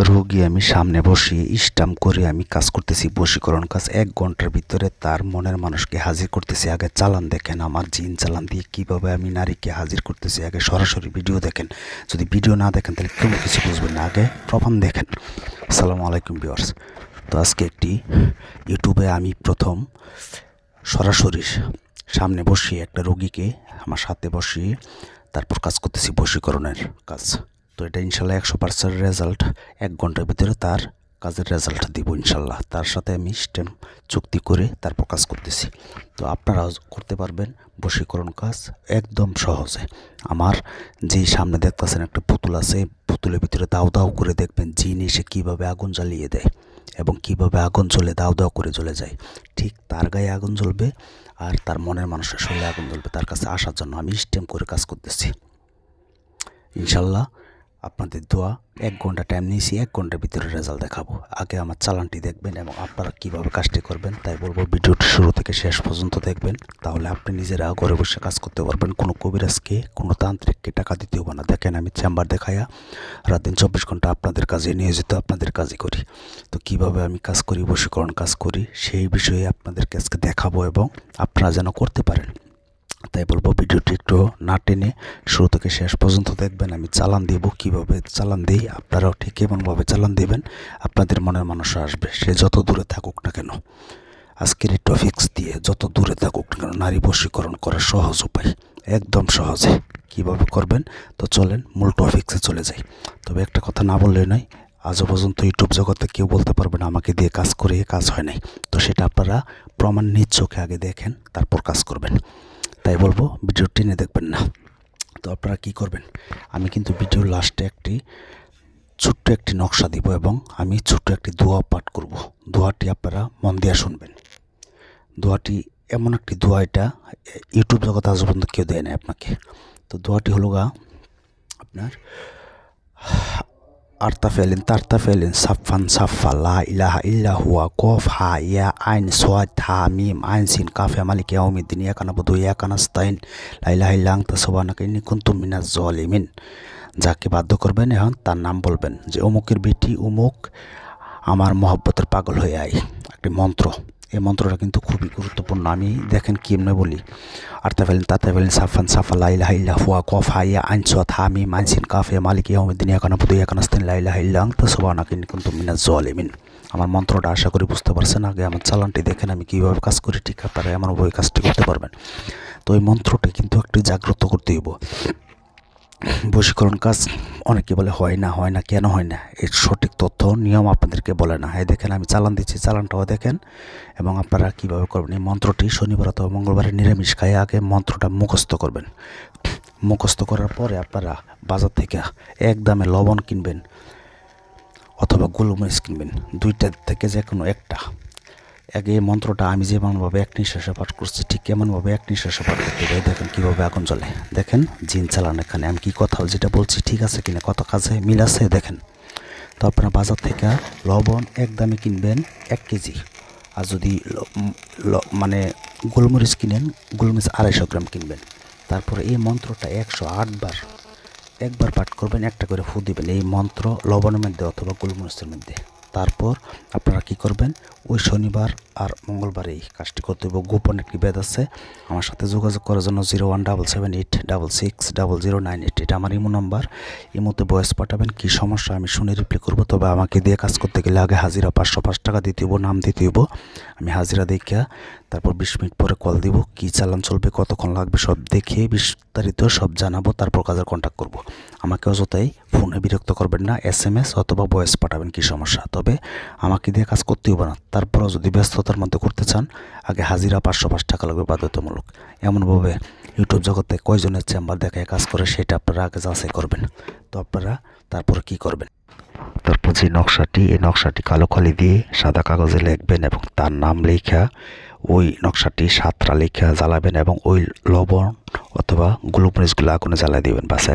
রোগী আমি সামনে বসিয়ে স্ট্যাম্প করে আমি কাজ করতেছি, বশীকরণ কাজ। 1 ঘন্টার ভিতরে তার মনের মানুষকে হাজির করতেছি। আগে চালান দেখেন, আমার জিন চালান দিয়ে কিভাবে আমি নারীকে হাজির করতেছি। আগে সরাসরি ভিডিও দেখেন। যদি ভিডিও না দেখেন তাহলে কেউ কিছু বুঝবেন না। আগে প্রমাণ দেখেন। আসসালামু আলাইকুম ভিউয়ার্স। তো আজকে একটি ইউটিউবে আমি প্রথম সরাসরি সামনে বসিয়ে একটা রোগীকে আমার সাথে বসিয়ে তারপর কাজ করতেছি, বশীকরণের কাজ। তো এটা ইনশাল্লাহ 100% রেজাল্ট। 1 ঘন্টার ভিতরে তার কাজের রেজাল্ট দিব ইনশাল্লাহ। তার সাথে আমি স্ট্যাম্প চুক্তি করে তারপর কাজ করতেছি। তো আপনারাও করতে পারবেন বশীকরণ কাজ একদম সহজে। আমার যেই সামনে দেখতেছেন একটা পুতুল আছে, পুতুলের ভিতরে দাও দাও করে দেখবেন জিন এসে কীভাবে আগুন জ্বালিয়ে দেয় এবং কীভাবে আগুন জ্বলে দাও দাও করে জ্বলে যায়। ঠিক তার গায়ে আগুন জ্বলবে আর তার মনের মানুষের শরীরে আগুন জ্বলবে। তার কাছে আসার জন্য আমি স্ট্যাম্প করে কাজ করতেছি ইনশাল্লাহ। আপনাদের দোয়া, 1 ঘন্টা টাইম নিয়েছি, 1 ঘন্টার ভিতরে রেজাল্ট দেখাবো। আগে আমার চালানটি দেখবেন এবং আপনারা কীভাবে কাজটি করবেন তাই বলবো ভিডিওটি শুরু থেকে শেষ পর্যন্ত দেখবেন। তাহলে আপনি নিজেরা ঘরে বসে কাজ করতে পারবেন। কোনো কবিরাজকে, কোনো তান্ত্রিককে টাকা দিতে হবে না। দেখেন আমি চেম্বার দেখাইয়া রাত দিন 24 ঘন্টা আপনাদের কাজে নিয়োজিত, আপনাদের কাজই করি। তো কীভাবে আমি কাজ করি, বশীকরণ কাজ করি, সেই বিষয়ে আপনাদেরকে আজকে দেখাবো এবং আপনারা যেন করতে পারেন। তাই বলবো ভিডিওটি একটু না টেনে শুরু থেকে শেষ পর্যন্ত দেখবেন। আমি চালান দিব, কীভাবে চালান দিই আপনারাও ঠিক এমনভাবে চালান দিবেন। আপনাদের মনের মানুষ আসবে, সে যত দূরে থাকুক না কেন। আজকের এই টপিকস দিয়ে যত দূরে থাকুক না কেন, নারী বশীকরণ করার সহজ উপায়, একদম সহজে কীভাবে করবেন। তো চলেন মূল টপিক্সে চলে যাই। তবে একটা কথা না বললে নয়, আজও পর্যন্ত ইউটিউব জগতে কেউ বলতে পারবে না আমাকে দিয়ে কাজ করে কাজ হয় নাই। তো সেটা আপনারা প্রমাণ নিজ চোখে আগে দেখেন, তারপর কাজ করবেন। তাই বলবো ভিডিও টেনে দেখবেন না। তো আপনারা কি করবেন, আমি কিন্তু ভিডিওর লাস্টে ছোট্ট একটি নকশা দিব এবং আমি ছোট্ট একটি দোয়া পাঠ করব। দোয়াটি আপনারা মন দিয়ে শুনবেন। দোয়াটি এমন একটি দোয়া, এটা ইউটিউব জগতে আজ পর্যন্ত কেউ দেয় না আপনাকে। তো দোয়াটি হলো আপনার আরতাফেলিন তারতাফেলিন সাফান সাফা লা ইলাহা ইল্লা হুয়া কফ হা ইয়া আইন সোয়াদ হা মিম আইন সিন কাফে মালিক ইয়াউমিদ্দিন ইয়াকা নাবুদু ইয়াকা নাস্তাইন লা ইলাহা ইল্লা আনতা সুবহানাকা ইন্নী কুনতু মিনাজ জালিমিন। যাকে বাধ্য করবেন এখন তার নাম বলবেন যে অমুকের বেটি অমুক আমার মহব্বতের পাগল হয়ে আয়। একটি মন্ত্র, এই মন্ত্রটা কিন্তু খুবই গুরুত্বপূর্ণ। আমি দেখেন কেমনে বলি, আরতাফেলিন তারতাফেলিন সাফান সাফা লা ইলাহা ইল্লা হুয়া কফ হা ইয়া আইন সোয়াদ হা মিম আইন সিন কাফে মালিক ইয়াউমিদ্দিন ইয়াকা নাবুদু ইয়াকা নাস্তাইন লা ইলাহা ইল্লা আনতা সুবহানাকা ইন্নী কুনতু মিনাজ জালিমিন। আমার মন্ত্রটা আশা করি বুঝতে পারছেন। আগে আমার চালানটি দেখেন আমি কীভাবে কাজ করি, ঠিক আপনারা এমনভাবে কাজটি করতে পারবেন। তো এই মন্ত্রটা কিন্তু একটু জাগ্রত করতে হইব। বশীকরণ কাজ অনেকে বলে হয় না, কেন হয় না, এর সঠিক তথ্য নিয়ম আপনাদেরকে বলে না। এই দেখেন আমি চালান দিচ্ছি, চালানটাও দেখেন এবং আপনারা কীভাবে করবেন। এই মন্ত্রটি শনিবার অথবা মঙ্গলবারে নিরামিষ খায় আগে মন্ত্রটা মুখস্থ করবেন। মুখস্থ করার পরে আপনারা বাজার থেকে একদমে লবণ কিনবেন অথবা গোলমরিচ কিনবেন, 2টা থেকে যে কোনো একটা। আগে এই মন্ত্রটা আমি যেমনভাবে এক নিঃশ্বাসে পাঠ করছি ঠিক এমনভাবে এক নিঃশ্বাসে পাঠ করতে হবে। দেখেন কীভাবে আগুন জ্বলে। দেখেন জিন চালান এখানে আমি কি কথা যেটা বলছি ঠিক আছে কিনা, কত কাজে মিল আছে দেখেন। তো আপনারা বাজার থেকে লবণ একদমই কিনবেন 1 কেজি। আর যদি মানে গোলমরিচ কিনেন, গোলমরিচ 250 গ্রাম কিনবেন। তারপরে এই মন্ত্রটা 108 বার একবার পাঠ করবেন, একটা করে ফু দিবেন এই মন্ত্র লবণের মধ্যে অথবা গোলমরিচের মধ্যে। তারপর আপনারা কি করবেন, ওই শনিবার আর মঙ্গলবারে এই কাজটি করতে হবে। গোপন একটি বেদ আছে, আমার সাথে যোগাযোগ করার জন্য 017786000988 এটা আমার ইমো নাম্বার। ইমোতে ভয়েস পাঠাবেন, কী সমস্যা আমি শুনে রিপ্লাই করবো। তবে আমাকে দিয়ে কাজ করতে গেলে আগে হাজিরা 505 টাকা দিতে হইব, নাম দিতে হইব। আমি হাজিরা দেখা তারপর 20 মিনিট পরে কল দিব, কী চালান চলবে, কতক্ষণ লাগবে সব দেখে বিস্তারিত সব জানাবো। তারপর কাজের কন্ট্যাক্ট করব। আমাকে অযথাই ফোনে বিরক্ত করবেন না, SMS অথবা ভয়েস পাঠাবেন কী সমস্যা। তবে আমাকে দিয়ে কাজ করতে হবে না। তারপরও যদি ব্যস্ততার মধ্যে করতে চান আগে হাজিরা 505 টাকা লাগবে বাধ্যতামূলক। এমনভাবে ইউটিউব জগতে কয়জনের চেম্বার দেখায় কাজ করে সেটা আপনারা আগে যাচাই করবেন। তো আপনারা তারপর কি করবেন, তারপর যে নকশাটি, এই নকশাটি কালো কালি দিয়ে সাদা কাগজে লিখবেন এবং তার নাম লেখা ওই নকশাটি 7টা লেখা জ্বালাবেন এবং ওই লবণ অথবা গোলমরিচগুলো আগুনে জ্বালাই দেবেন। বাস